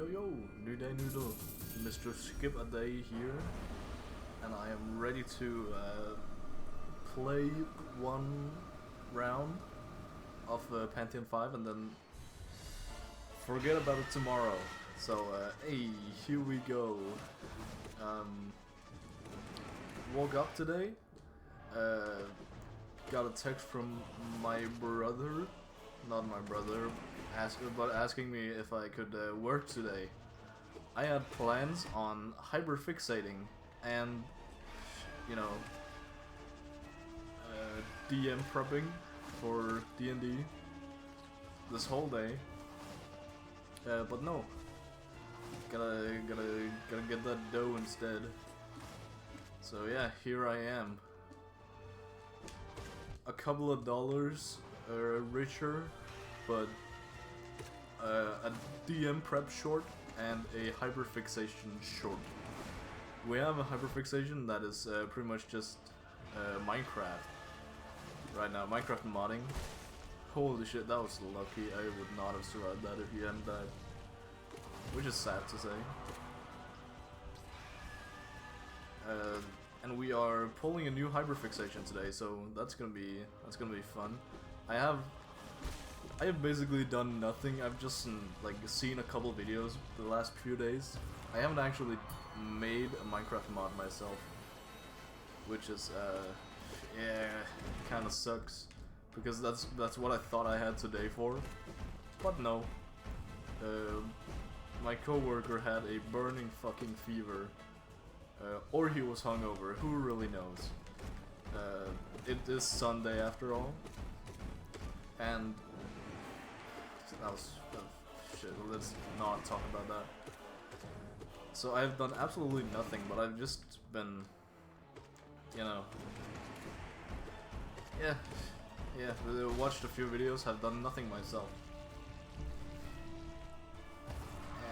Yo, new day, new look. Mr. Skip a Day here, and I am ready to play one round of Pantheon 5 and then forget about it tomorrow. So, hey, here we go. Woke up today, got a text from my brother, not my brother, asking me if I could work today. I had plans on hyperfixating and, you know, DM prepping for D&D this whole day, but no, gotta get that dough instead. So yeah, here I am, a couple of dollars richer, but a DM prep short and a hyperfixation short. We have a hyperfixation that is pretty much just Minecraft right now, Minecraft modding. Holy shit, that was lucky. I would not have survived that if you hadn't died, which is sad to say. And we are pulling a new hyperfixation today, so that's gonna be fun. I have basically done nothing. I've just like seen a couple videos the last few days. I haven't actually made a Minecraft mod myself, which is yeah, kind of sucks, because that's what I thought I had today for. But no, my coworker had a burning fucking fever, or he was hungover. Who really knows? It is Sunday after all, and that was shit. Let's not talk about that. So I've done absolutely nothing, but I've just been, you know, yeah, watched a few videos, have done nothing myself.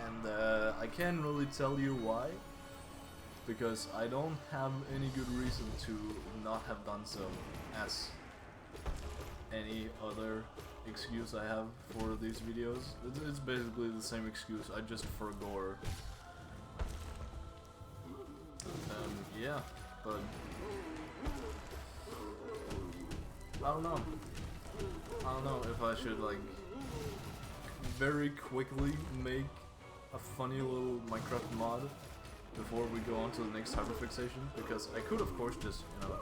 And I can't really tell you why, because I don't have any good reason to not have done so, as any other excuse I have for these videos. It's basically the same excuse, I just forgot. Yeah, but I don't know if I should like very quickly make a funny little Minecraft mod before we go on to the next hyperfixation, because I could of course just, you know,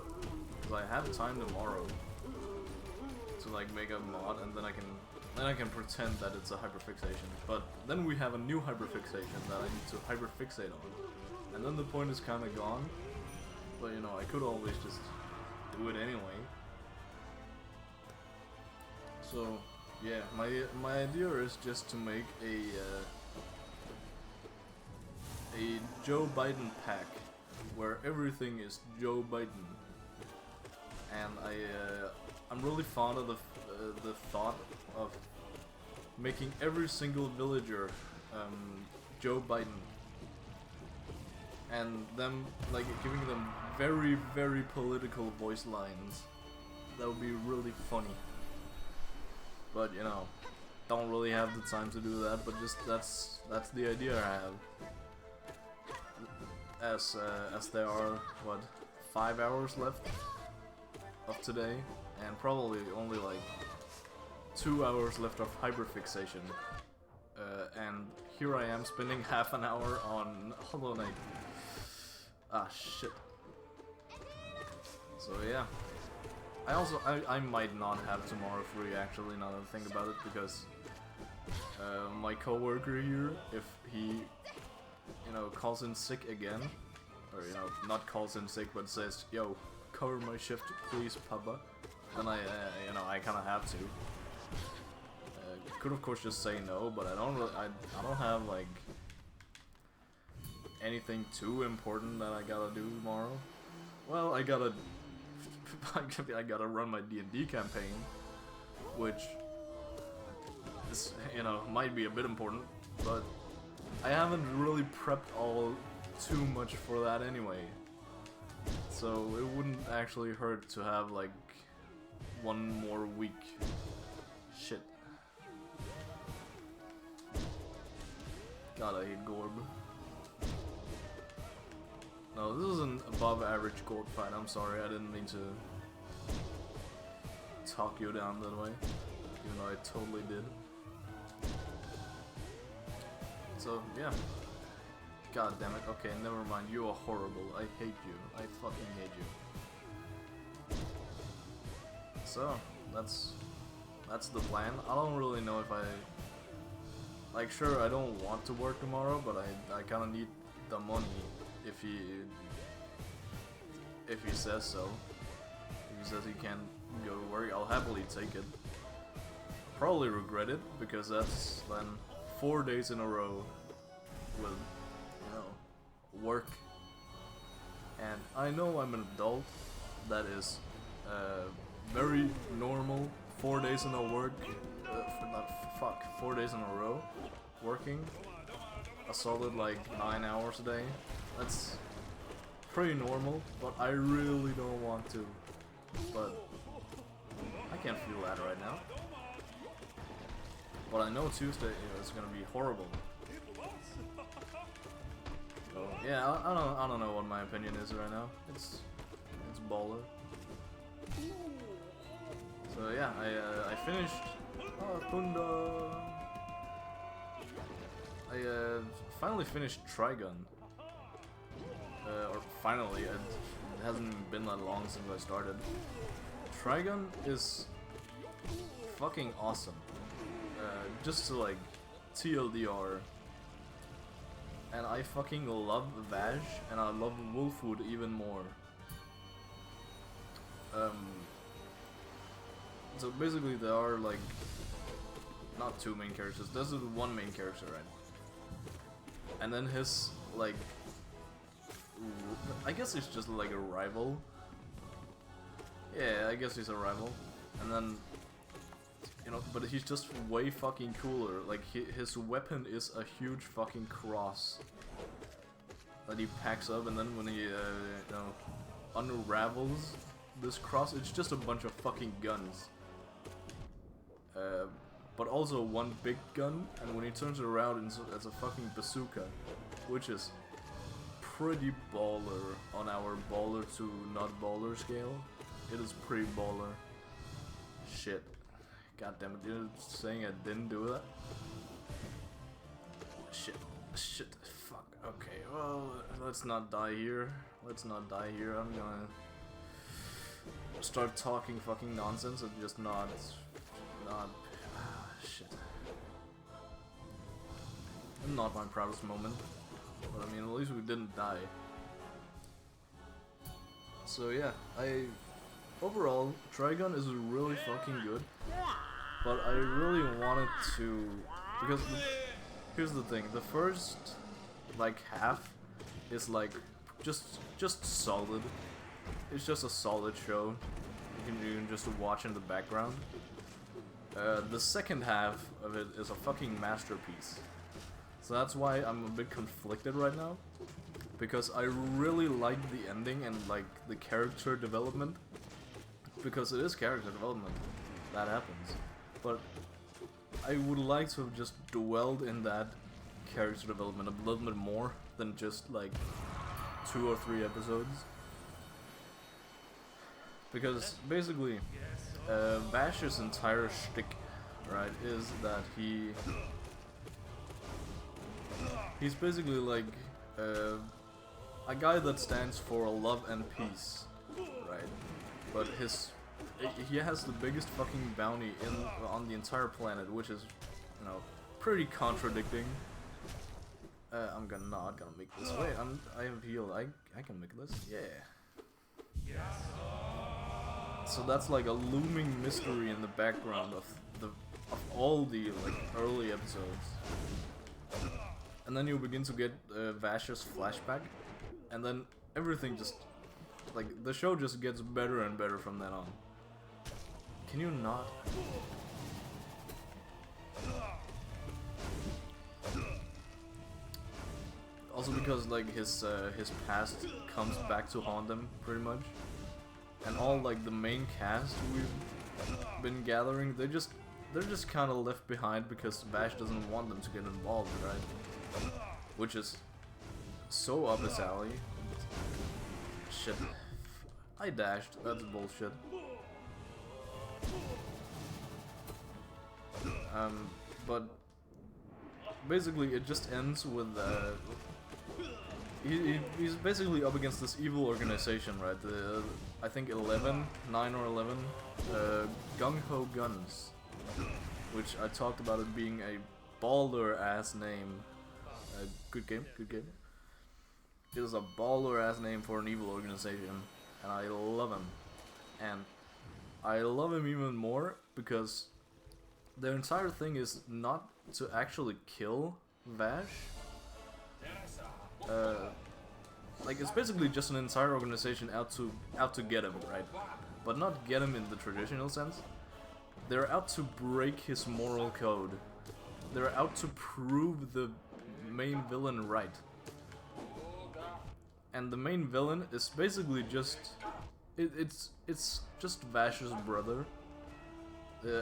because I have time tomorrow to like make a mod, and then I can pretend that it's a hyperfixation. But then we have a new hyperfixation that I need to hyperfixate on, and then the point is kind of gone. But you know, I could always just do it anyway. So yeah, my idea is just to make a Joe Biden pack where everything is Joe Biden, and I'm really fond of the thought of making every single villager Joe Biden, and them like giving them very, very political voice lines. That would be really funny. But you know, don't really have the time to do that. But just that's the idea I have. As there are what, 5 hours left of today, and probably only like 2 hours left of hyperfixation. And here I am spending half an hour on Hollow Knight. Ah shit. So yeah. I might not have tomorrow free actually, now that I think about it, because my coworker here, if he, you know, calls in sick again, or you know, not calls in sick but says, yo, cover my shift please, Papa, then I you know, I kind of have to. Could of course just say no, but I don't have like anything too important that I gotta do tomorrow. Well, I gotta run my D&D campaign, which is, you know, might be a bit important, but I haven't really prepped all too much for that anyway, so it wouldn't actually hurt to have like one more week. Shit. God, I hate Gorb. No, this is an above average Gorb fight. I'm sorry, I didn't mean to talk you down that way. Even though I totally did. So, yeah. God damn it. Okay, never mind. You are horrible. I hate you. I fucking hate you. So, that's the plan. I don't really know if I... Like, sure, I don't want to work tomorrow, but I kind of need the money if he says so. If he says he can't go to work, I'll happily take it. Probably regret it, because that's then 4 days in a row with, you know, work. And I know I'm an adult. That is very normal. 4 days in a work, 4 days in a row, working a solid like 9 hours a day. That's pretty normal, but I really don't want to. But I can't feel that right now. But I know Tuesday is gonna be horrible. So yeah, I don't know what my opinion is right now. It's baller. So yeah, I finished Thunder. I finally finished Trigun. Or finally, it hasn't been that long since I started. Trigun is fucking awesome. Just to like TLDR. And I fucking love Vash, and I love Wolfwood even more. So basically there are like, not two main characters, there's one main character, right? And then his, like, I guess he's just like a rival. Yeah, I guess he's a rival. And then, you know, but he's just way fucking cooler. Like, his weapon is a huge fucking cross that he packs up, and then when he, you know, unravels this cross, it's just a bunch of fucking guns. But also one big gun, and when he turns it around, it's a fucking bazooka, which is pretty baller on our baller to not baller scale. It is pretty baller. Shit. God damn it, you're saying I didn't do that? Shit, fuck. Okay, well, let's not die here. Let's not die here. I'm gonna start talking fucking nonsense and just not shit. Not my proudest moment, but I mean, at least we didn't die. So yeah, overall, Trigun is really fucking good, but I really wanted to, because here's the thing, the first like half is like just solid. It's just a solid show. You can just watch in the background. The second half of it is a fucking masterpiece. So that's why I'm a bit conflicted right now. Because I really like the ending and like the character development. Because it is character development. That happens. But I would like to have just dwelled in that character development a little bit more than just like 2 or 3 episodes. Because basically, Vash's entire shtick, right, is that he's basically like a guy that stands for love and peace, right? But he has the biggest fucking bounty on the entire planet, which is, you know, pretty contradicting. I'm not gonna make this. Wait, I have healed. I can make this. Yeah. So that's like a looming mystery in the background of all the like early episodes. And then you begin to get Vash's flashback, and then everything just like the show just gets better and better from then on. Can you not? Also because like his past comes back to haunt him pretty much. And all like the main cast we've been gathering, they're just kind of left behind because Vash doesn't want them to get involved, right? which is so up his alley. Shit. I dashed, that's bullshit. But basically it just ends with he's basically up against this evil organization, right? I think 9 or 11 Gung Ho Guns, which I talked about it being a baller ass name. Good game, good game. It is a baller ass name for an evil organization, and I love him. And I love him even more because their entire thing is not to actually kill Vash. Like, it's basically just an entire organization out to get him, right? But not get him in the traditional sense. They're out to break his moral code. They're out to prove the main villain right. And the main villain is basically just it's just Vash's brother.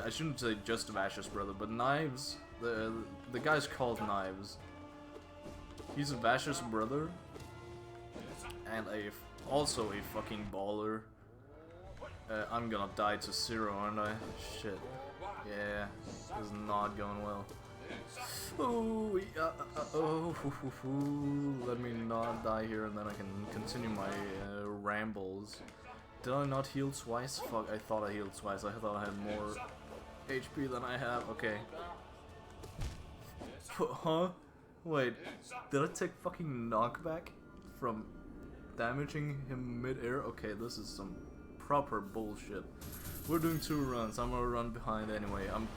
I shouldn't say just Vash's brother, but Knives. The guy's called Knives. He's Vash's brother, and also a fucking baller. I'm gonna die to 0, aren't I? Shit. Yeah, this is not going well. Oh, let me not die here, and then I can continue my rambles. Did I not heal twice? Fuck, I thought I healed twice. I thought I had more HP than I have. Okay. Huh? Wait, did I take fucking knockback from damaging him mid-air? Okay, this is some proper bullshit. We're doing 2 runs. I'm gonna run behind anyway. I'm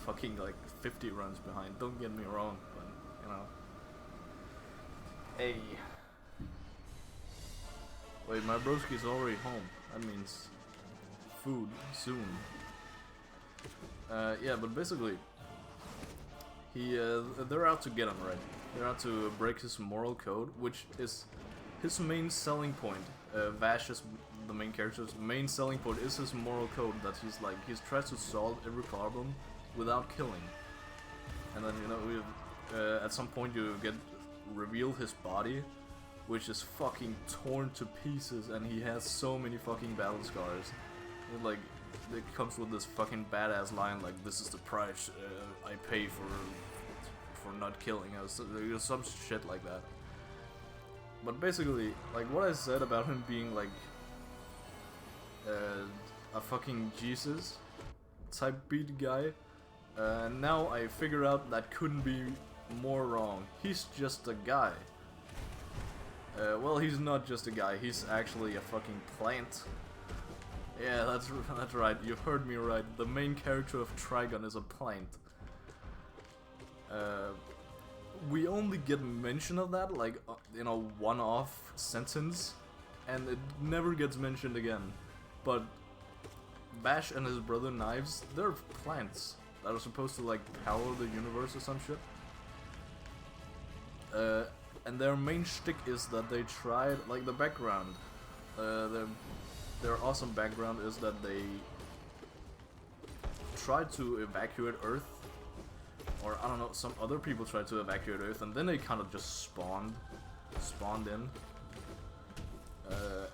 fucking like 50 runs behind. Don't get me wrong, but you know. Hey. Wait, my broski's already home. That means food soon. Yeah, but basically, they're out to get him, right? They're out to break his moral code, which is his main selling point. Vash is the main character's main selling point is his moral code, that he's tries to solve every problem without killing. And then, you know, at some point you reveal his body, which is fucking torn to pieces, and he has so many fucking battle scars. And, like, it comes with this fucking badass line like, "This is the price I pay for not killing," or some shit like that. But basically, like, what I said about him being like a fucking Jesus type beat guy, now I figure out that couldn't be more wrong. He's just a guy. Well, he's not just a guy, he's actually a fucking plant. Yeah, that's right, you heard me right. The main character of Trigun is a plant. We only get mention of that, like, in a one-off sentence, and it never gets mentioned again. But Bash and his brother Knives, they're plants that are supposed to, like, power the universe or some shit. And their main shtick is that they tried, like, the background. Their awesome background is that they tried to evacuate Earth, or I don't know, some other people tried to evacuate Earth, and then they kind of just spawned in.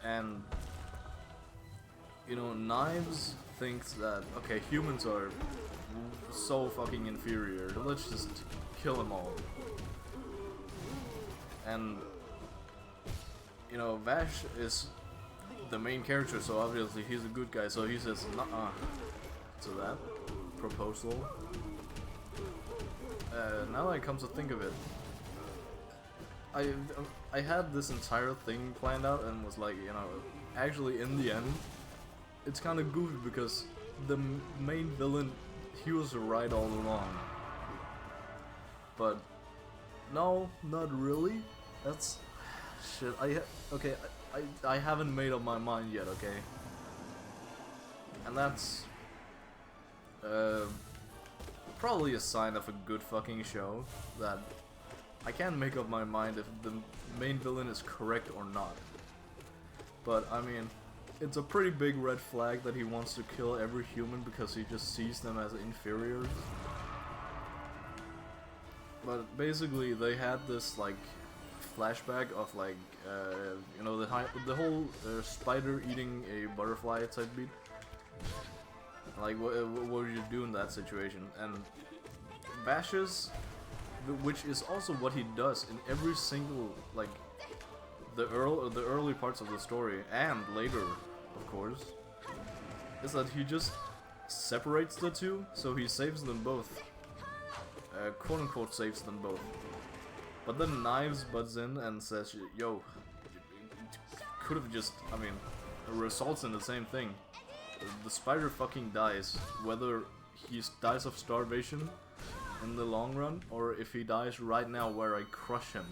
And you know, Knives thinks that, okay, humans are so fucking inferior, let's just kill them all. And you know, Vash is the main character, so obviously he's a good guy, so he says nuh-uh to that proposal. Now that I come to think of it, I had this entire thing planned out and was like, you know, actually in the end, it's kind of goofy because the main villain, he was right all along. But no, not really. That's shit. I haven't made up my mind yet, okay? And that's probably a sign of a good fucking show, that I can't make up my mind if the main villain is correct or not. But I mean, it's a pretty big red flag that he wants to kill every human because he just sees them as inferiors. but basically they had this like flashback of like you know, the whole spider eating a butterfly type beat. Like what would you do in that situation? And Vash's, which is also what he does in every single like the early parts of the story and later, of course, is that he just separates the two, so he saves them both. Quote unquote saves them both. But then Knives butts in and says, yo, could have just, I mean, it results in the same thing. The spider fucking dies, whether he dies of starvation in the long run, or if he dies right now where I crush him.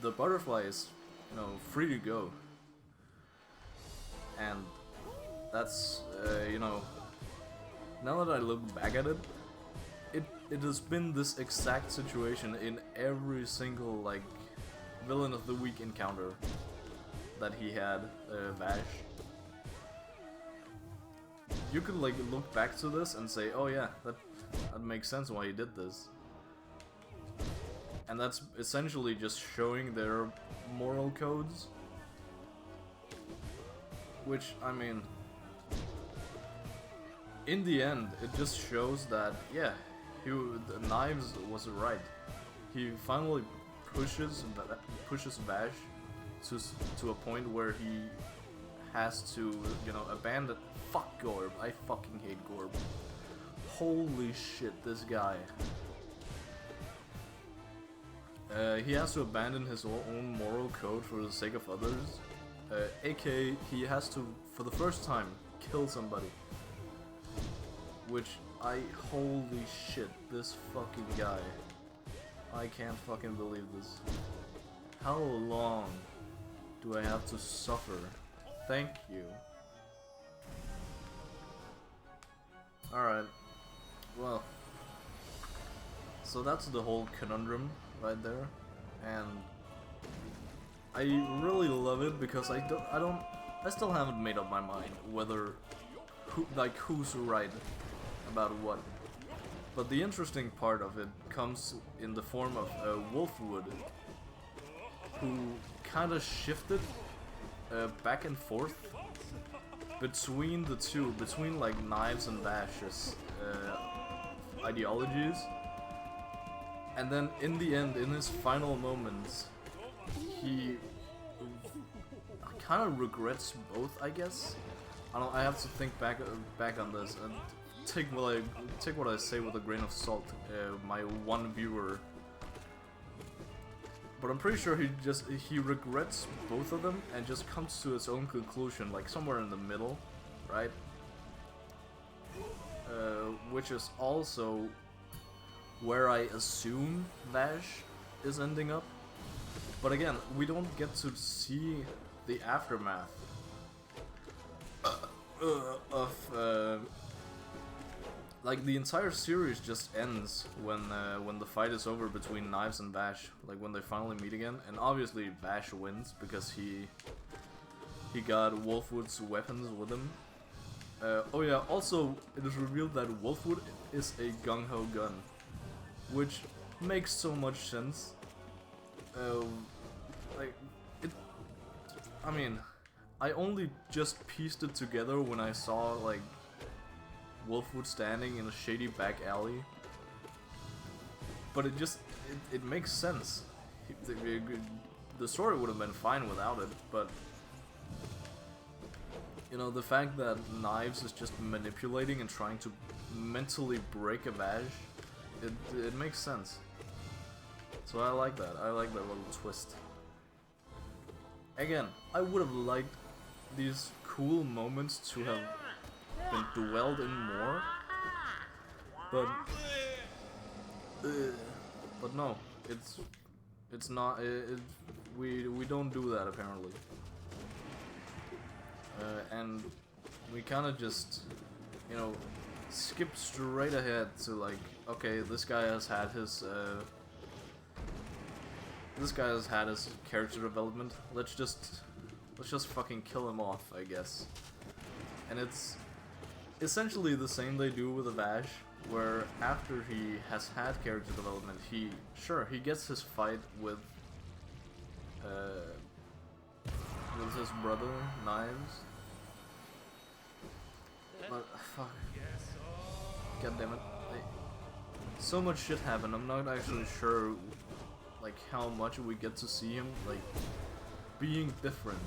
The butterfly is, you know, free to go. And that's, you know, now that I look back at it, it has been this exact situation in every single, like, Villain of the Week encounter that he had, Vash. You could, like, look back to this and say, oh yeah, that makes sense why he did this. And that's essentially just showing their moral codes. Which, I mean, in the end, it just shows that, yeah, the Knives was right. He finally pushes Vash to a point where he has to, you know, abandon. Fuck Gorb. I fucking hate Gorb. Holy shit, this guy. He has to abandon his own moral code for the sake of others. aka, he has to, for the first time, kill somebody. Which, holy shit, this fucking guy. I can't fucking believe this. How long do I have to suffer? Thank you. Alright. Well. So that's the whole conundrum right there. And I really love it because I still haven't made up my mind whether who's right about what. But the interesting part of it comes in the form of Wolfwood, who kind of shifted back and forth between the two, between like Knives and Vash's ideologies. And then in the end, in his final moments, he kind of regrets both, I guess. I have to think back on this and take what I say with a grain of salt. My one viewer, but I'm pretty sure he regrets both of them and just comes to his own conclusion, like somewhere in the middle, right? Which is also where I assume Vash is ending up. But again, we don't get to see the aftermath of like the entire series just ends when the fight is over between Knives and Vash, like when they finally meet again. And obviously Vash wins because he got Wolfwood's weapons with him. Oh yeah, also it is revealed that Wolfwood is a gung-ho gun, which makes so much sense. I mean, I only just pieced it together when I saw like Wolfwood standing in a shady back alley. But it makes sense. The story would have been fine without it, but you know, the fact that Knives is just manipulating and trying to mentally break a Vash, it makes sense. So I like that. I like that little twist. Again, I would have liked these cool moments to have been dwelled in more, but no, it's not. We don't do that apparently, and we kind of just, you know, skip straight ahead to like, okay, this guy has had his character development. Let's just fucking kill him off, I guess. And it's essentially the same they do with a Vash, where after he has had character development, he gets his fight with his brother Knives. But fuck, god damn it! So much shit happened. I'm not actually sure like how much we get to see him like being different,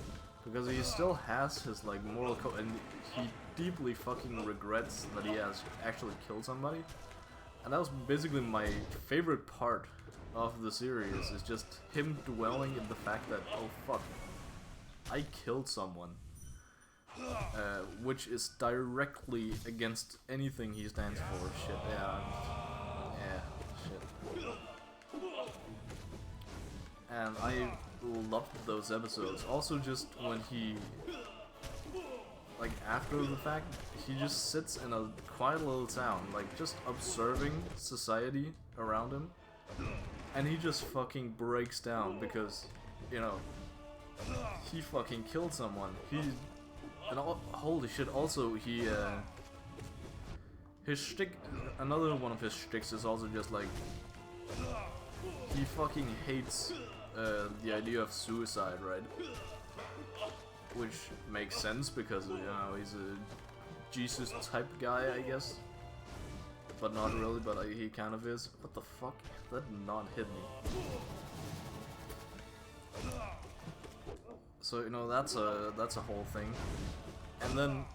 because he still has his like moral code, and he deeply fucking regrets that he has actually killed somebody. And that was basically my favorite part of the series, is just him dwelling in the fact that, oh fuck, I killed someone. Which is directly against anything he stands for. Shit, yeah, shit. And I loved those episodes. Also, just when he, like after the fact, he just sits in a quiet little town, like just observing society around him, and he just fucking breaks down because, you know, he fucking killed someone. And holy shit, also his shtick, another one of his shticks is also just like, he fucking hates the idea of suicide, right? Which makes sense because, you know, he's a Jesus type guy, I guess. But not really, but he kind of is. What the fuck? That did not hit me. So, you know, that's a whole thing. And then,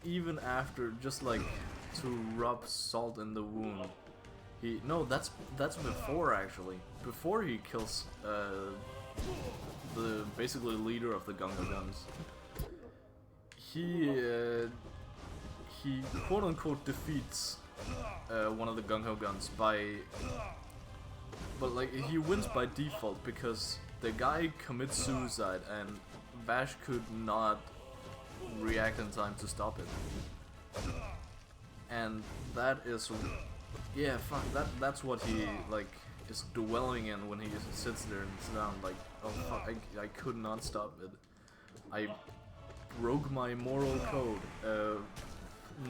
even after, just like to rub salt in the wound, that's before, actually. Before he kills the basically leader of the Gunga Guns, he quote unquote defeats one of the Gung-Ho Guns but like he wins by default because the guy commits suicide and Vash could not react in time to stop it. And that is, yeah, fuck, that's what he like is dwelling in when he sits there and sits down, like, oh fuck, I could not stop it. I broke my moral code,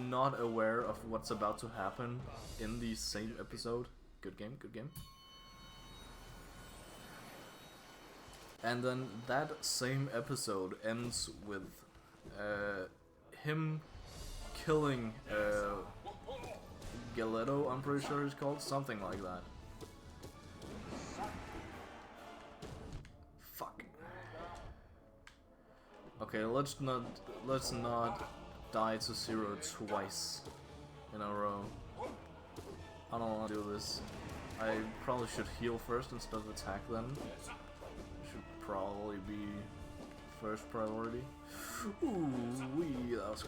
not aware of what's about to happen in the same episode. Good game, good game. And then that same episode ends with him killing Galetto, I'm pretty sure he's called, something like that. Fuck. Okay, let's not die to zero twice in a row. I don't want to do this. I probably should heal first instead of attack then. Should probably be first priority. Ooh, that was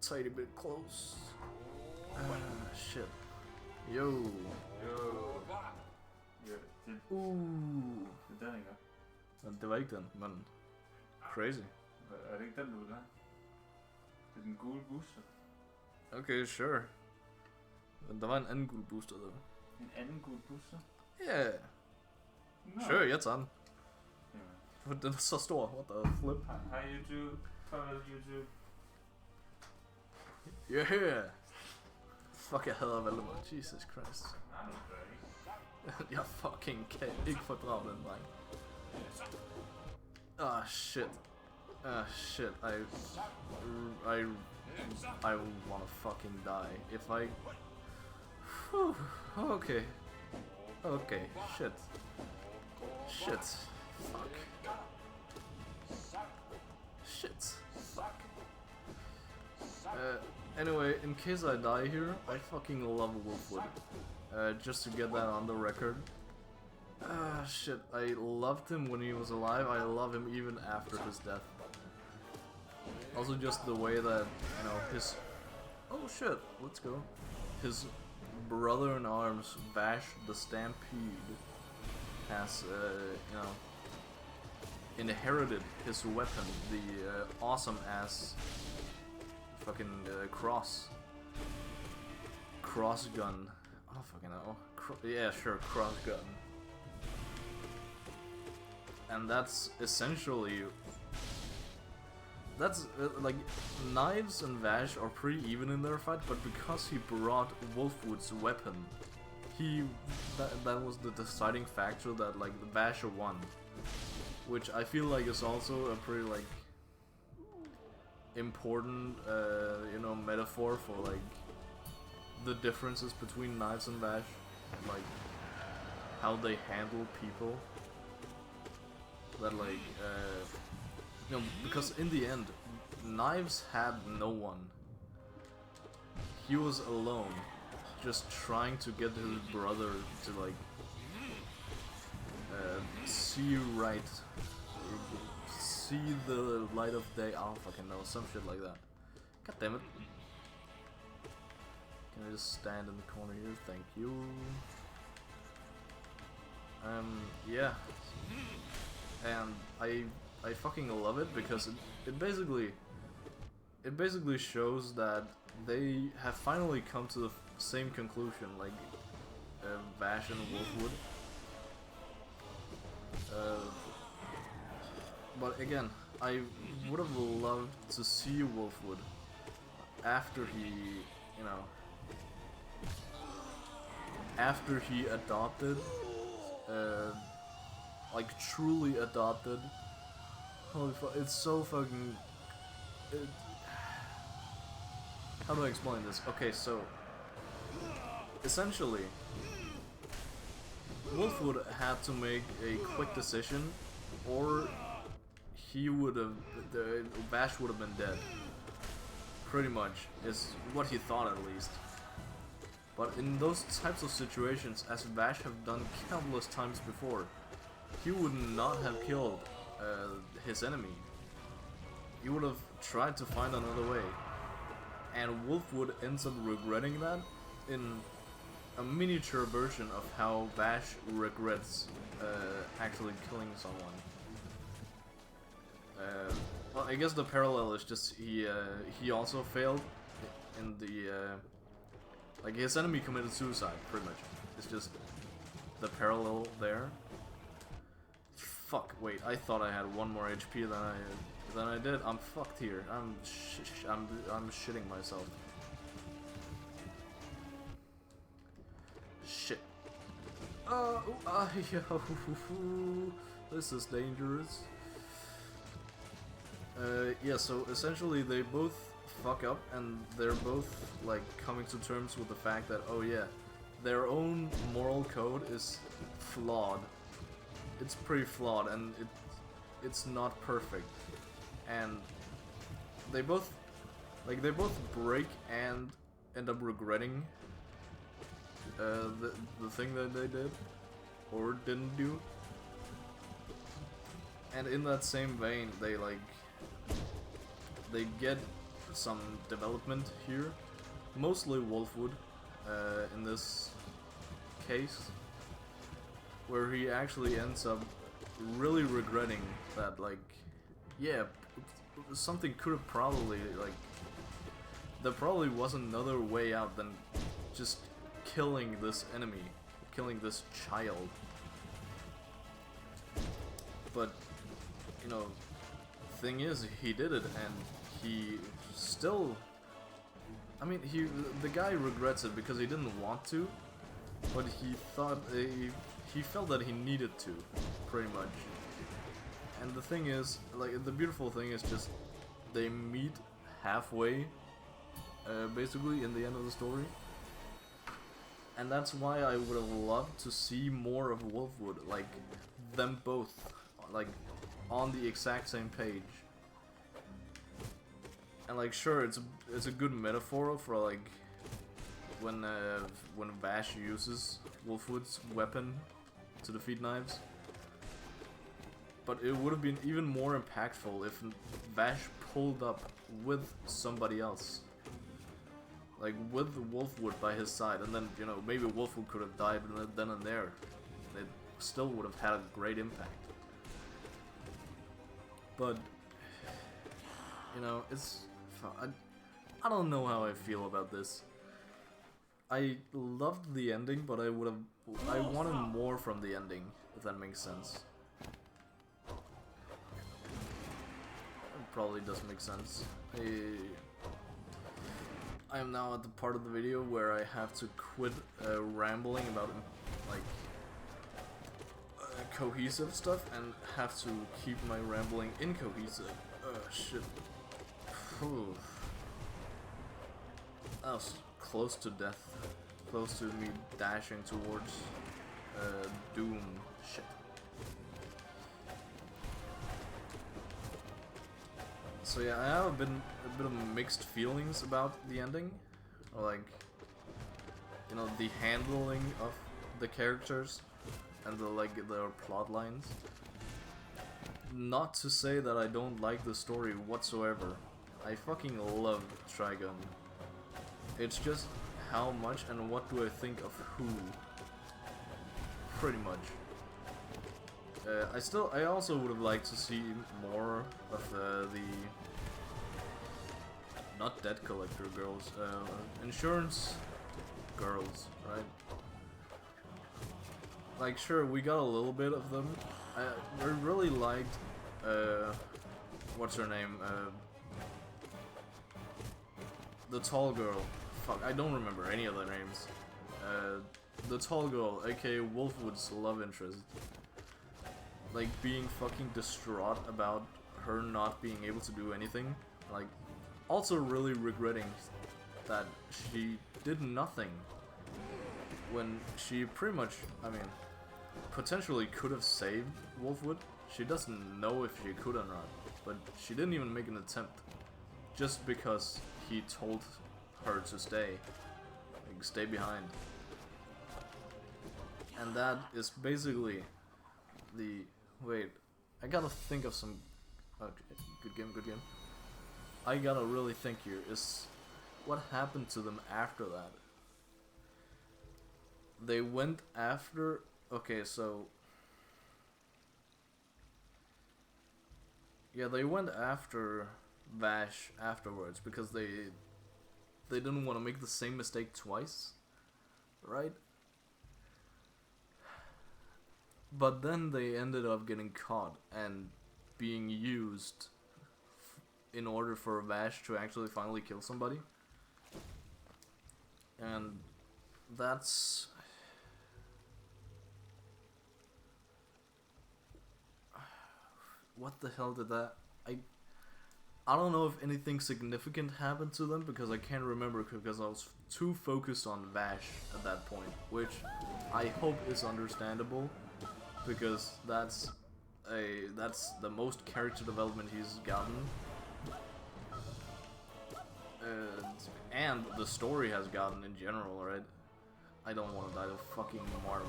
tiny bit close. Shit. Yo. Det der, ikke? Det var ikke den, men crazy. Er det ikke den, du vil have? Det er den gule booster. Okay, sure. Men der var en anden gul booster, der. En anden gul booster? Yeah. No. Sure, jeg tager den. Yeah. Den er så stor. What the flip? Hej YouTube. Farvel YouTube. Yeah. Fuck, jeg hader Valdemar. Jesus Christ. Jeg fucking kan ikke fordrage den dreng. Ah shit. Ah shit. I wanna fucking die. If I... Whew. Okay. Okay. Shit. Shit. Fuck. Shit. Fuck. Anyway, in case I die here, I fucking love Wolfwood. Just to get that on the record. Shit, I loved him when he was alive, I love him even after his death. Also just the way that, you know, his... Oh shit, let's go. His brother-in-arms, Vash the Stampede, has, you know, inherited his weapon, the awesome-ass fucking cross gun. I don't fucking know. Yeah, sure, cross gun. And that's essentially that's like Knives and Vash are pretty even in their fight, but because he brought Wolfwood's weapon, that was the deciding factor that like the Vasher won, which I feel like is also a pretty like important you know, metaphor for like the differences between Knives and Vash, like how they handle people. That like you know, because in the end, Knives had no one. He was alone, just trying to get his brother to like see right, see the light of day. I don't fucking know, some shit like that. God damn it! Can I just stand in the corner here? Thank you. Yeah, and I fucking love it because it basically shows that they have finally come to the same conclusion, like Vash and Wolfwood. But again, I would have loved to see Wolfwood after he, you know, after he adopted, like truly adopted. Holy fuck, it's so fucking... how do I explain this? Okay, so... essentially, Wolfwood had to make a quick decision, or he would have... Vash would have been dead. Pretty much, is what he thought at least. But in those types of situations, as Vash have done countless times before, he would not have killed his enemy. He would have tried to find another way. And Wolfwood ends up regretting that in a miniature version of how Vash regrets actually killing someone. Well, I guess the parallel is just he also failed in the like his enemy committed suicide, pretty much. It's just the parallel there. Fuck, wait, I thought I had one more HP than I did. I'm fucked here. I'm shitting myself. Shit. This is dangerous. Yeah, so essentially they both fuck up, and they're both like coming to terms with the fact that, oh yeah, their own moral code is flawed. It's pretty flawed, and it's not perfect. And they both break and end up regretting the thing that they did or didn't do. And in that same vein, they get some development here, mostly Wolfwood in this case, where he actually ends up really regretting that, like, yeah, something could have probably, like, there probably was another way out than just killing this enemy, killing this child. But, you know, thing is, he did it, and he still, I mean, the guy regrets it because he didn't want to, but he thought, he felt that he needed to, pretty much. And the thing is, like, the beautiful thing is just, they meet halfway, basically, in the end of the story. And that's why I would have loved to see more of Wolfwood, like, them both, like, on the exact same page. And, like, sure, it's a good metaphor for, like, when Vash uses Wolfwood's weapon to defeat Knives. But it would have been even more impactful if Vash pulled up with somebody else. Like, with Wolfwood by his side, and then, you know, maybe Wolfwood could have died then and there. It still would have had a great impact. But, you know, it's... I don't know how I feel about this. I loved the ending, but I wanted more from the ending, if that makes sense. probably does make sense. I am now at the part of the video where I have to quit rambling about like cohesive stuff and have to keep my rambling incohesive. Shit. Whew. That was close to death. Close to me dashing towards doom. Shit. So yeah, I have a bit of mixed feelings about the ending. Like, you know, the handling of the characters and their plot lines. Not to say that I don't like the story whatsoever. I fucking love Trigun. It's just how much and what do I think of who. Pretty much. I also would have liked to see more of the not debt collector girls, insurance girls, right? Like, sure, we got a little bit of them. I really liked, what's her name? The tall girl. Fuck, I don't remember any of their names. The tall girl, aka Wolfwood's love interest. Like, being fucking distraught about her not being able to do anything. Like, also really regretting that she did nothing when she pretty much, I mean, potentially could have saved Wolfwood. She doesn't know if she could or not, but she didn't even make an attempt just because he told her to stay, like, stay behind. And that is basically the, wait, I gotta think of some, okay, good game. I gotta really think here, is what happened to them after that? They went after, okay, so, yeah, they went after Vash afterwards because they didn't want to make the same mistake twice, right? But then they ended up getting caught and being used in order for Vash to actually finally kill somebody. And that's... what the hell did that... I don't know if anything significant happened to them because I can't remember because I was too focused on Vash at that point, which I hope is understandable because that's the most character development he's gotten. And the story has gotten in general, right? I don't want to die to fucking Marvel.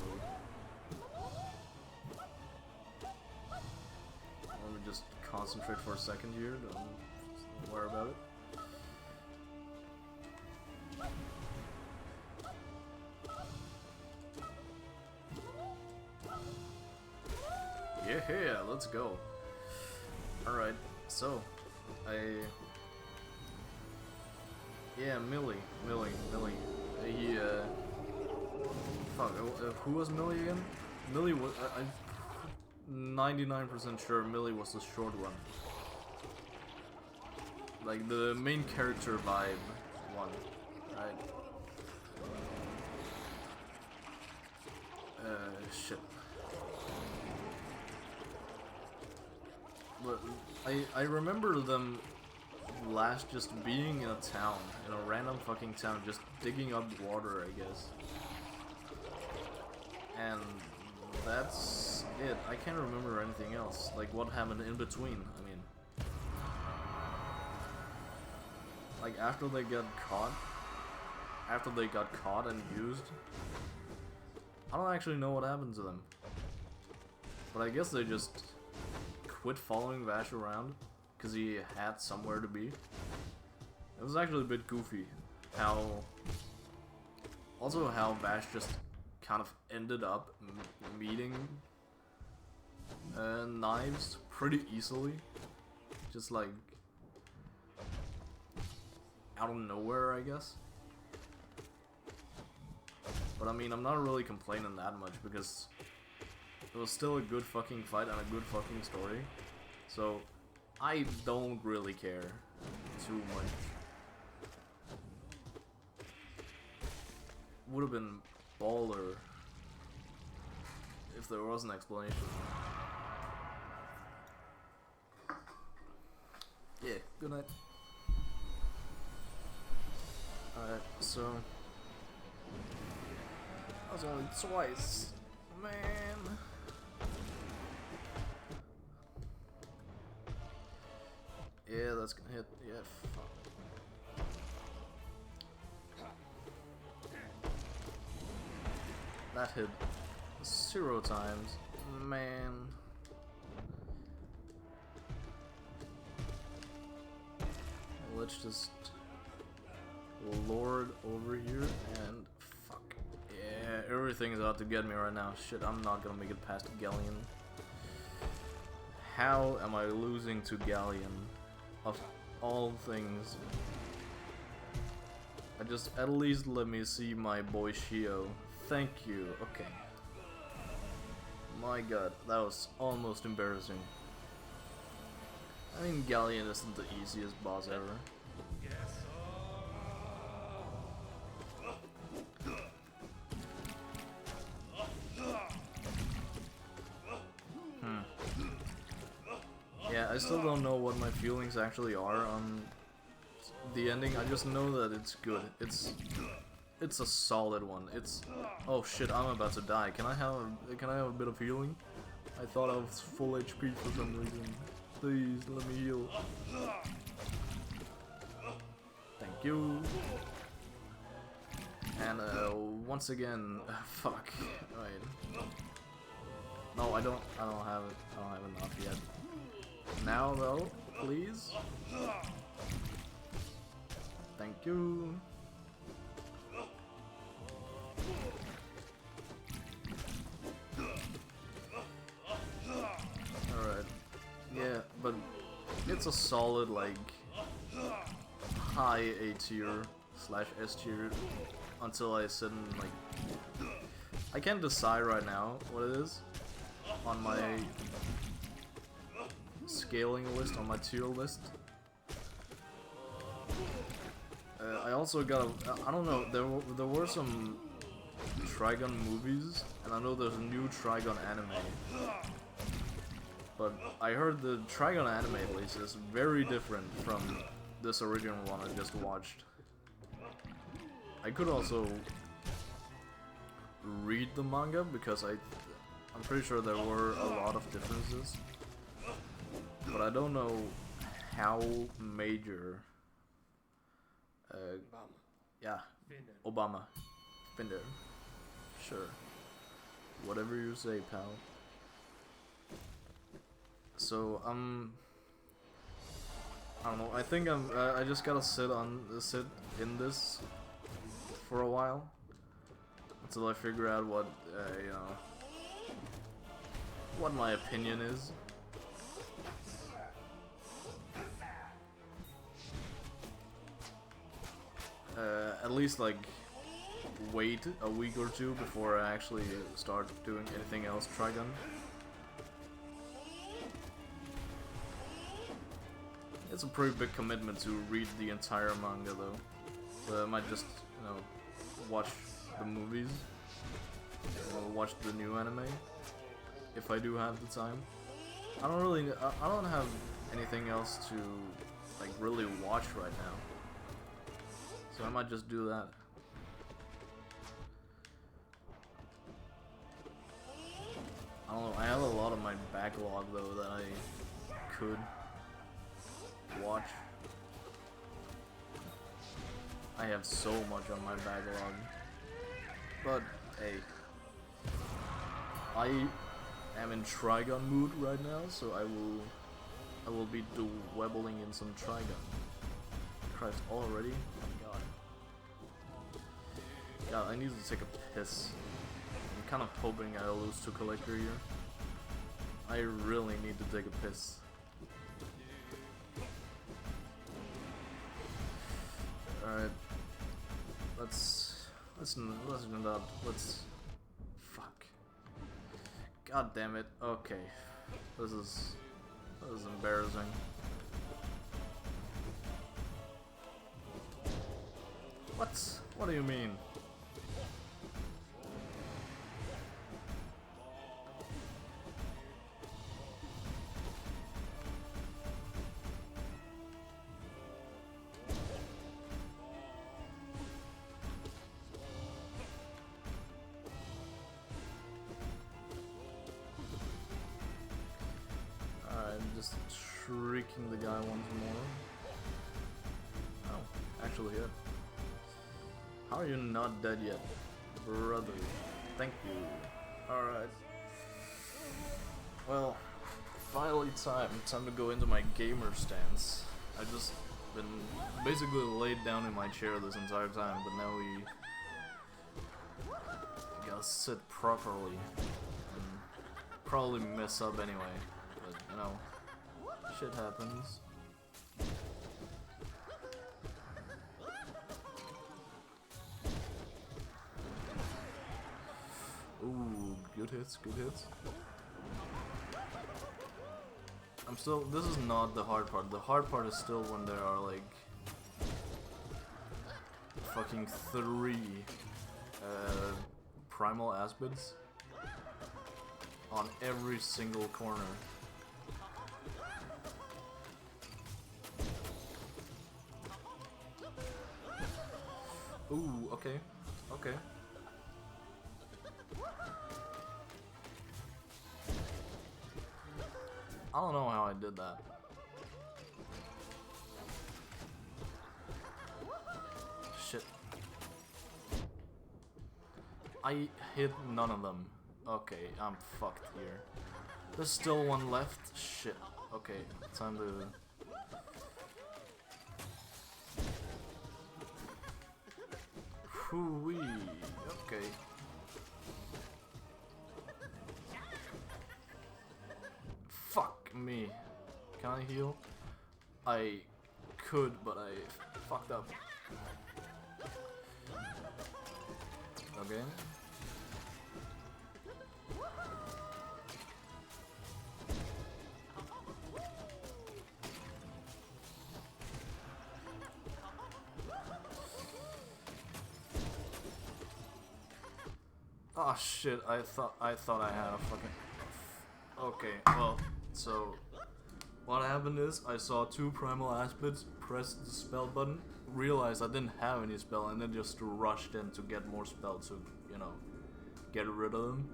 Let me just concentrate for a second here, don't worry about it. Yeah, let's go. Alright, so, yeah, Millie. He, fuck, who was Millie again? Millie was, I'm 99% sure Millie was the short one. Like, the main character vibe one, right? Shit. But, I remember them last just being in a town, in a random fucking town, just digging up water, I guess. And that's it. I can't remember anything else. Like, what happened in between, I mean. Like, after they got caught and used, I don't actually know what happened to them. But I guess they just quit following Vash around because he had somewhere to be. It was actually a bit goofy how Vash just kind of ended up meeting Knives pretty easily, just like out of nowhere, I guess. But I mean, I'm not really complaining that much because it was still a good fucking fight and a good fucking story. So I don't really care too much. Would have been baller if there was an explanation. Yeah, good night. Alright, so that was only twice. Man. Yeah, that's gonna hit. Yeah, fuck. That hit 0 times. Man. Let's just lord over here and fuck. Yeah, everything is out to get me right now. Shit, I'm not gonna make it past Galleon. How am I losing to Galleon? Of all things. At least let me see my boy Shio. Thank you. Okay. My god, that was almost embarrassing. I mean, Galleon isn't the easiest boss ever. Yeah, I still don't know what my feelings actually are on the ending. I just know that it's good. It's a solid one. It's oh shit, I'm about to die. Can I have a bit of healing? I thought I was full HP for some reason. Please let me heal. Thank you. And once again, fuck. Wait. No, I don't have it. I don't have enough yet. Now though, please. Thank you. Alright. Yeah, but it's a solid, like, high A tier / S tier until I sit in, like, I can't decide right now what it is on my scaling list, on my tier list. I also got I don't know, there were some Trigun movies, and I know there's a new Trigun anime. But I heard the Trigun anime, at least, is very different from this original one I just watched. I could also read the manga, because I'm pretty sure there were a lot of differences. But I don't know how major. Yeah, Obama. Finder. Sure. Whatever you say, pal. So, I don't know, I think I just gotta sit in this for a while. Until I figure out what, you know, what my opinion is. At least, like, wait a week or two before I actually start doing anything else Trigun. It's a pretty big commitment to read the entire manga, though. So I might just, you know, watch the movies, or watch the new anime, if I do have the time. I don't have anything else to, like, really watch right now. So I might just do that. I don't know, I have a lot of my backlog though that I could watch. I have so much on my backlog. But hey, I am in Trigun mood right now, so I will be dwebbling in some Trigun. Christ, already? Oh my god. God, I need to take a piss. I'm kind of hoping I lose to Collector here. I really need to take a piss. Alright. Let's not. Let's. Fuck. God damn it. Okay. This is embarrassing. What? What do you mean? Alright, just shrieking the guy once more. Oh, actually hit. How are you not dead yet, brother? Thank you. Alright. Well, finally time to go into my gamer stance. I've just been basically laid down in my chair this entire time, but now we gotta sit properly and probably mess up anyway, but you know, shit happens. Ooh, good hits, good hits. This is not the hard part. The hard part is still when there are like fucking 3 primal aspids on every single corner. Ooh, okay, okay. I don't know how I did that. Shit. I hit none of them. Okay, I'm fucked here. There's still one left. Shit. Okay, time to... Hoo-wee. Okay. Fuck me. Can I heal? I could, but I fucked up. Okay. Oh shit, I thought I had a fucking... Okay, well, so what happened is I saw 2 primal aspids, pressed the spell button, realized I didn't have any spell, and then just rushed in to get more spell to, you know, get rid of them.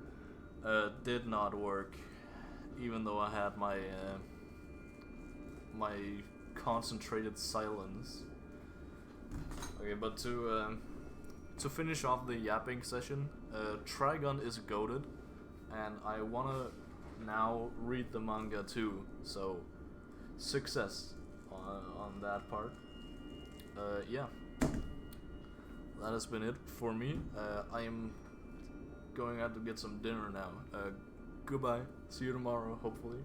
Did not work, even though I had my my concentrated silence. Okay, but to finish off the yapping session, Trigun is goated, and I wanna now read the manga too, so success on that part. Yeah, that has been it for me. I am going out to get some dinner now. Goodbye, see you tomorrow, hopefully.